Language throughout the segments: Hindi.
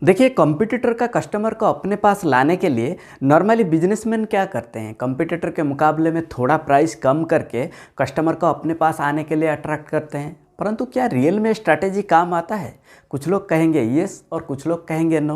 देखिए, कॉम्पिटिटर का कस्टमर को अपने पास लाने के लिए नॉर्मली बिजनेसमैन क्या करते हैं, कॉम्पिटिटर के मुकाबले में थोड़ा प्राइस कम करके कस्टमर को अपने पास आने के लिए अट्रैक्ट करते हैं। परंतु क्या रियल में स्ट्रैटेजी काम आता है? कुछ लोग कहेंगे यस और कुछ लोग कहेंगे नो।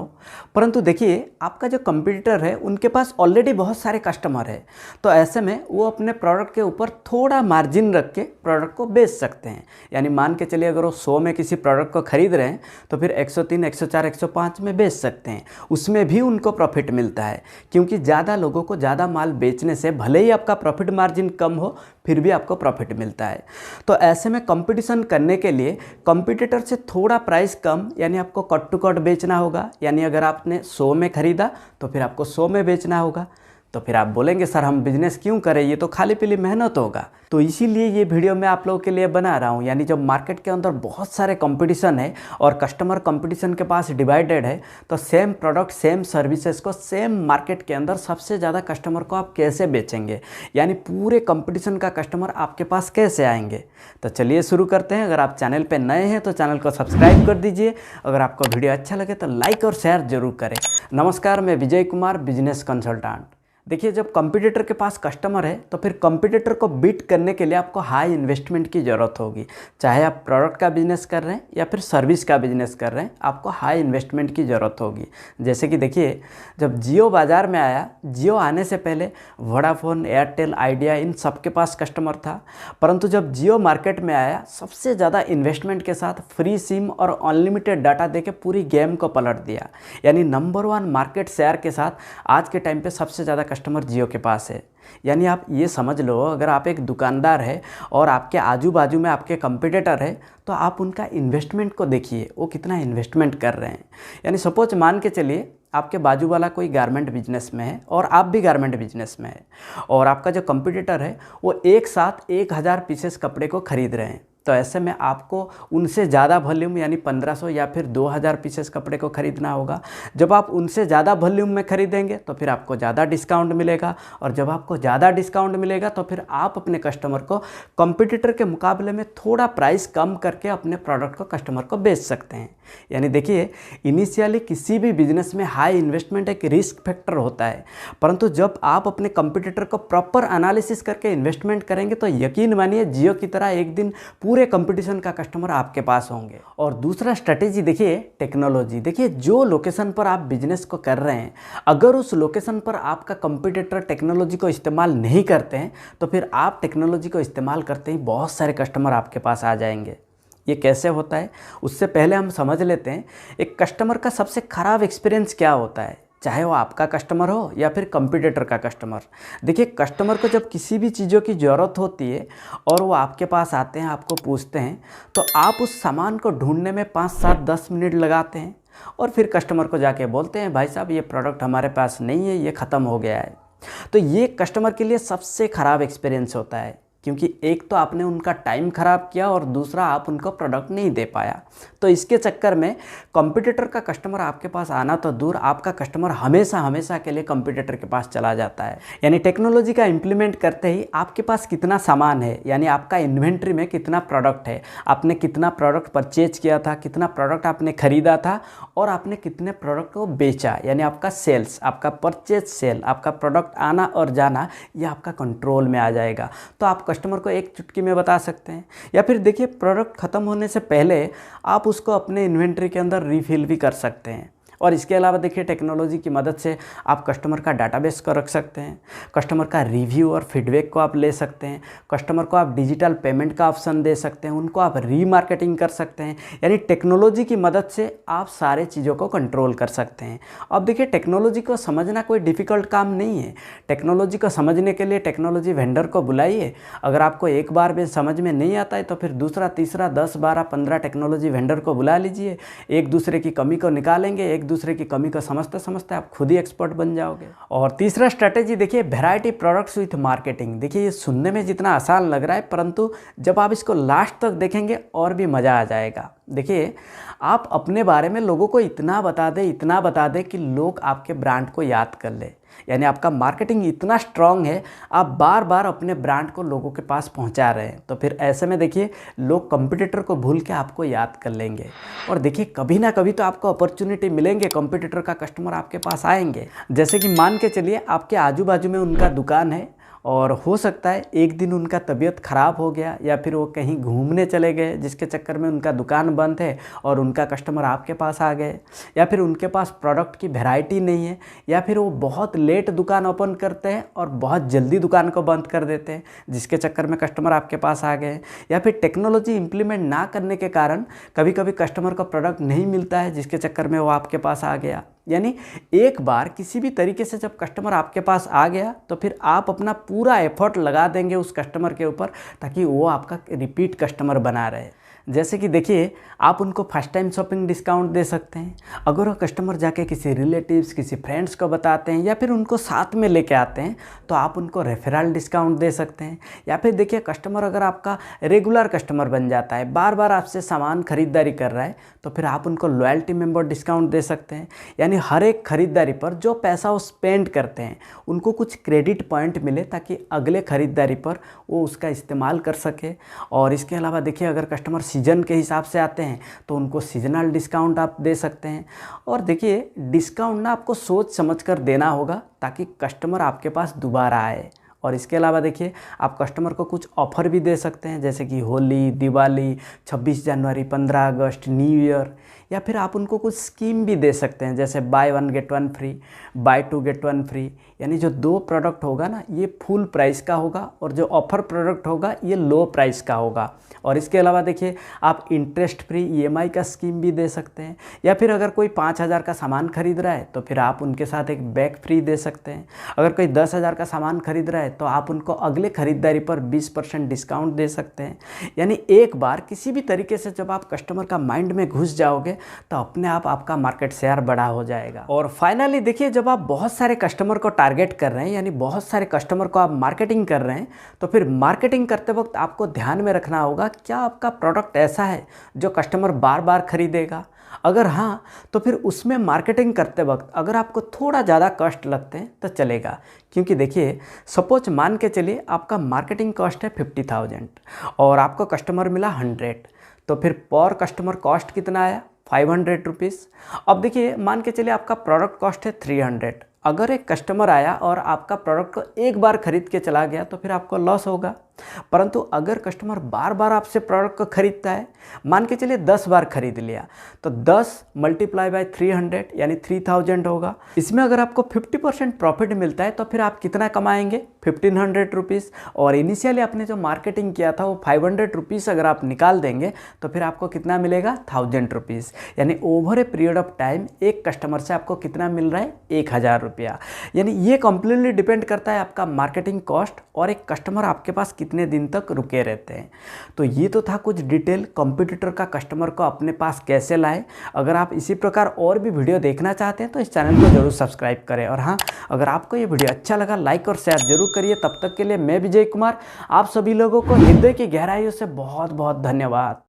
परंतु देखिए, आपका जो कॉम्पिटिटर है उनके पास ऑलरेडी बहुत सारे कस्टमर है, तो ऐसे में वो अपने प्रोडक्ट के ऊपर थोड़ा मार्जिन रख के प्रोडक्ट को बेच सकते हैं। यानी मान के चलिए, अगर वो 100 में किसी प्रोडक्ट को खरीद रहे हैं तो फिर 103, 104, 105 में बेच सकते हैं। उसमें भी उनको प्रॉफिट मिलता है, क्योंकि ज़्यादा लोगों को ज़्यादा माल बेचने से भले ही आपका प्रॉफिट मार्जिन कम हो, फिर भी आपको प्रॉफिट मिलता है। तो ऐसे में कंपटीशन करने के लिए कॉम्पिटिटर से थोड़ा प्राइस कम, यानी आपको कट टू कट बेचना होगा। यानी अगर आपने 100 में ख़रीदा तो फिर आपको 100 में बेचना होगा। तो फिर आप बोलेंगे सर हम बिज़नेस क्यों करें, ये तो खाली पीली मेहनत होगा। तो इसीलिए ये वीडियो मैं आप लोगों के लिए बना रहा हूँ। यानी जब मार्केट के अंदर बहुत सारे कंपटीशन है और कस्टमर कंपटीशन के पास डिवाइडेड है, तो सेम प्रोडक्ट सेम सर्विसेज को सेम मार्केट के अंदर सबसे ज़्यादा कस्टमर को आप कैसे बेचेंगे, यानी पूरे कंपटीशन का कस्टमर आपके पास कैसे आएंगे। तो चलिए शुरू करते हैं। अगर आप चैनल पर नए हैं तो चैनल को सब्सक्राइब कर दीजिए। अगर आपको वीडियो अच्छा लगे तो लाइक और शेयर जरूर करें। नमस्कार, मैं विजय कुमार, बिजनेस कंसल्टेंट। देखिए, जब कंपटीटर के पास कस्टमर है तो फिर कंपटीटर को बीट करने के लिए आपको हाई इन्वेस्टमेंट की ज़रूरत होगी। चाहे आप प्रोडक्ट का बिजनेस कर रहे हैं या फिर सर्विस का बिजनेस कर रहे हैं, आपको हाई इन्वेस्टमेंट की ज़रूरत होगी। जैसे कि देखिए, जब जियो बाज़ार में आया, जियो आने से पहले वोडाफोन, एयरटेल, आइडिया, इन सब के पास कस्टमर था। परंतु जब जियो मार्केट में आया, सबसे ज़्यादा इन्वेस्टमेंट के साथ फ्री सिम और अनलिमिटेड डाटा देके पूरी गेम को पलट दिया। यानी नंबर 1 मार्केट शेयर के साथ आज के टाइम पे सबसे ज़्यादा कस्टमर जियो के पास है। यानी आप ये समझ लो, अगर आप एक दुकानदार है और आपके आजू बाजू में आपके कंपटीटर है, तो आप उनका इन्वेस्टमेंट को देखिए, वो कितना इन्वेस्टमेंट कर रहे हैं। यानी सपोज मान के चलिए, आपके बाजू वाला कोई गारमेंट बिजनेस में है और आप भी गारमेंट बिजनेस में है, और आपका जो कंपटीटर है वो एक साथ 1000 पीसेस कपड़े को खरीद रहे हैं। तो ऐसे में आपको उनसे ज़्यादा वॉल्यूम यानी 1500 या फिर 2000 पीसेस कपड़े को ख़रीदना होगा। जब आप उनसे ज़्यादा वॉल्यूम में ख़रीदेंगे तो फिर आपको ज़्यादा डिस्काउंट मिलेगा, और जब आपको ज़्यादा डिस्काउंट मिलेगा तो फिर आप अपने कस्टमर को कंपटीटर के मुकाबले में थोड़ा प्राइस कम करके अपने प्रोडक्ट को कस्टमर को बेच सकते हैं। यानी देखिए, इनिशियली किसी भी बिजनेस में हाई इन्वेस्टमेंट एक रिस्क फैक्टर होता है, परंतु जब आप अपने कंपटीटर को प्रॉपर एनालिसिस करके इन्वेस्टमेंट करेंगे तो यकीन मानिए, जियो की तरह एक दिन पूरे कंपटीशन का कस्टमर आपके पास होंगे। और दूसरा स्ट्रेटेजी देखिए, टेक्नोलॉजी। देखिए, जो लोकेशन पर आप बिजनेस को कर रहे हैं, अगर उस लोकेशन पर आपका कंपटीटर टेक्नोलॉजी को इस्तेमाल नहीं करते हैं, तो फिर आप टेक्नोलॉजी को इस्तेमाल करते ही बहुत सारे कस्टमर आपके पास आ जाएंगे। ये कैसे होता है, उससे पहले हम समझ लेते हैं एक कस्टमर का सबसे ख़राब एक्सपीरियंस क्या होता है, चाहे वो आपका कस्टमर हो या फिर कंपटीटर का कस्टमर। देखिए, कस्टमर को जब किसी भी चीज़ों की ज़रूरत होती है और वो आपके पास आते हैं, आपको पूछते हैं, तो आप उस सामान को ढूंढने में 5, 7, 10 मिनट लगाते हैं, और फिर कस्टमर को जाके बोलते हैं भाई साहब ये प्रोडक्ट हमारे पास नहीं है, ये ख़त्म हो गया है। तो ये कस्टमर के लिए सबसे ख़राब एक्सपीरियंस होता है, क्योंकि एक तो आपने उनका टाइम ख़राब किया और दूसरा आप उनको प्रोडक्ट नहीं दे पाया। तो इसके चक्कर में कंपटीटर का कस्टमर आपके पास आना तो दूर, आपका कस्टमर हमेशा हमेशा के लिए कंपटीटर के पास चला जाता है। यानी टेक्नोलॉजी का इम्प्लीमेंट करते ही आपके पास कितना सामान है, यानी आपका इन्वेंट्री में कितना प्रोडक्ट है, आपने कितना प्रोडक्ट परचेज किया था, कितना प्रोडक्ट आपने ख़रीदा था, और आपने कितने प्रोडक्ट को बेचा, यानी आपका सेल्स, आपका परचेज सेल, आपका प्रोडक्ट आना और जाना, ये आपका कंट्रोल में आ जाएगा। तो आप कस्टमर को एक चुटकी में बता सकते हैं। या फिर देखिए, प्रोडक्ट ख़त्म होने से पहले आप उसको अपने इन्वेंट्री के अंदर रीफिल भी कर सकते हैं। और इसके अलावा देखिए, टेक्नोलॉजी की मदद से आप कस्टमर का डाटाबेस को रख सकते हैं, कस्टमर का रिव्यू और फीडबैक को आप ले सकते हैं, कस्टमर को आप डिजिटल पेमेंट का ऑप्शन दे सकते हैं, उनको आप रीमार्केटिंग कर सकते हैं। यानी टेक्नोलॉजी की मदद से आप सारे चीज़ों को कंट्रोल कर सकते हैं। अब देखिए, टेक्नोलॉजी को समझना कोई डिफ़िकल्ट काम नहीं है। टेक्नोलॉजी को समझने के लिए टेक्नोलॉजी वेंडर को बुलाइए। अगर आपको एक बार भी समझ में नहीं आता है तो फिर दूसरा, तीसरा, 10, 12, 15 टेक्नोलॉजी वेंडर को बुला लीजिए। एक दूसरे की कमी को निकालेंगे, एक दूसरे की कमी को समझते समझते आप खुद ही एक्सपर्ट बन जाओगे। और तीसरा स्ट्रैटेजी देखिए, वैरायटी प्रोडक्ट्स विथ मार्केटिंग। देखिए, ये सुनने में जितना आसान लग रहा है, परंतु जब आप इसको लास्ट तक देखेंगे और भी मज़ा आ जाएगा। देखिए, आप अपने बारे में लोगों को इतना बता दें कि लोग आपके ब्रांड को याद कर ले। यानी आपका मार्केटिंग इतना स्ट्रांग है, आप बार बार अपने ब्रांड को लोगों के पास पहुंचा रहे हैं, तो फिर ऐसे में देखिए लोग कंपटीटर को भूल के आपको याद कर लेंगे। और देखिए कभी ना कभी तो आपको अपॉर्चुनिटी मिलेंगे, कंपटीटर का कस्टमर आपके पास आएंगे। जैसे कि मान के चलिए आपके आजू बाजू में उनका दुकान है और हो सकता है एक दिन उनका तबीयत ख़राब हो गया या फिर वो कहीं घूमने चले गए, जिसके चक्कर में उनका दुकान बंद है और उनका कस्टमर आपके पास आ गए, या फिर उनके पास प्रोडक्ट की वैरायटी नहीं है, या फिर वो बहुत लेट दुकान ओपन करते हैं और बहुत जल्दी दुकान को बंद कर देते हैं, जिसके चक्कर में कस्टमर आपके पास आ गए, या फिर टेक्नोलॉजी इंप्लीमेंट ना करने के कारण कभी कभी कस्टमर को प्रोडक्ट नहीं मिलता है, जिसके चक्कर में वो आपके पास आ गया। यानी एक बार किसी भी तरीके से जब कस्टमर आपके पास आ गया तो फिर आप अपना पूरा एफर्ट लगा देंगे उस कस्टमर के ऊपर, ताकि वो आपका रिपीट कस्टमर बना रहे। जैसे कि देखिए आप उनको फर्स्ट टाइम शॉपिंग डिस्काउंट दे सकते हैं। अगर वो कस्टमर जाके किसी रिलेटिव्स, किसी फ्रेंड्स को बताते हैं या फिर उनको साथ में लेके आते हैं तो आप उनको रेफरल डिस्काउंट दे सकते हैं। या फिर देखिए कस्टमर अगर आपका रेगुलर कस्टमर बन जाता है, बार बार आपसे सामान खरीदारी कर रहा है, तो फिर आप उनको लॉयल्टी मेंबर डिस्काउंट दे सकते हैं। यानी हर एक खरीदारी पर जो पैसा वो स्पेंड करते हैं उनको कुछ क्रेडिट पॉइंट मिले, ताकि अगले खरीदारी पर वो उसका इस्तेमाल कर सके। और इसके अलावा देखिए अगर कस्टमर सीजन के हिसाब से आते हैं तो उनको सीजनल डिस्काउंट आप दे सकते हैं। और देखिए डिस्काउंट ना आपको सोच समझ कर देना होगा, ताकि कस्टमर आपके पास दोबारा आए। और इसके अलावा देखिए आप कस्टमर को कुछ ऑफ़र भी दे सकते हैं, जैसे कि होली, दिवाली, 26 जनवरी, 15 अगस्त, न्यू ईयर, या फिर आप उनको कुछ स्कीम भी दे सकते हैं, जैसे buy 1 get 1 free, buy 2 get 1 free. यानी जो 2 प्रोडक्ट होगा ना ये फुल प्राइस का होगा और जो ऑफ़र प्रोडक्ट होगा ये लो प्राइस का होगा। और इसके अलावा देखिए आप इंटरेस्ट फ्री EMI का स्कीम भी दे सकते हैं, या फिर अगर कोई 5,000 का सामान खरीद रहा है तो फिर आप उनके साथ एक बैग फ्री दे सकते हैं। अगर कोई 10,000 का सामान खरीद रहा है तो आप उनको अगले खरीदारी पर 20% डिस्काउंट दे सकते हैं। यानी एक बार किसी भी तरीके से जब आप कस्टमर का माइंड में घुस जाओगे तो अपने आप आपका मार्केट शेयर बड़ा हो जाएगा। और फाइनली देखिए जब आप बहुत सारे कस्टमर को टारगेट कर रहे हैं, यानी बहुत सारे कस्टमर को आप मार्केटिंग कर रहे हैं, तो फिर मार्केटिंग करते वक्त आपको ध्यान में रखना होगा क्या आपका प्रोडक्ट ऐसा है जो कस्टमर बार बार खरीदेगा। अगर हाँ तो फिर उसमें मार्केटिंग करते वक्त अगर आपको थोड़ा ज़्यादा कॉस्ट लगते हैं तो चलेगा। क्योंकि देखिए सपोज मान के चलिए आपका मार्केटिंग कॉस्ट है 50,000 और आपको कस्टमर मिला 100, तो फिर पर कस्टमर कॉस्ट कितना आया 500 रुपीज़। अब देखिए मान के चलिए आपका प्रोडक्ट कॉस्ट है 300। अगर एक कस्टमर आया और आपका प्रोडक्ट को एक बार खरीद के चला गया तो फिर आपको लॉस होगा। परंतु अगर कस्टमर बार बार आपसे प्रोडक्ट को खरीदता है, मान के चलिए 10 बार खरीद लिया, तो 10 मल्टीप्लाई बाय 300 यानी 3000 होगा। इसमें अगर आपको 50% प्रॉफिट मिलता है तो फिर आप कितना कमाएंगे 1500 रुपीज़। और इनिशियली आपने जो मार्केटिंग किया था वो 500 रुपीज़ अगर आप निकाल देंगे तो फिर आपको कितना मिलेगा 1000 रुपीज़। यानी over a period of time एक कस्टमर से आपको कितना मिल रहा है 1000 रुपया। यानी ये कंप्लीटली डिपेंड करता है आपका मार्केटिंग कॉस्ट और एक कस्टमर आपके पास कितने दिन तक रुके रहते हैं। तो ये तो था कुछ डिटेल कंपटीटर का कस्टमर को अपने पास कैसे लाए। अगर आप इसी प्रकार और भी वीडियो देखना चाहते हैं तो इस चैनल को जरूर सब्सक्राइब करें। और हाँ, अगर आपको ये वीडियो अच्छा लगा लाइक और शेयर जरूर करिए। तब तक के लिए मैं विजय कुमार आप सभी लोगों को हृदय की गहराइयों से बहुत बहुत धन्यवाद।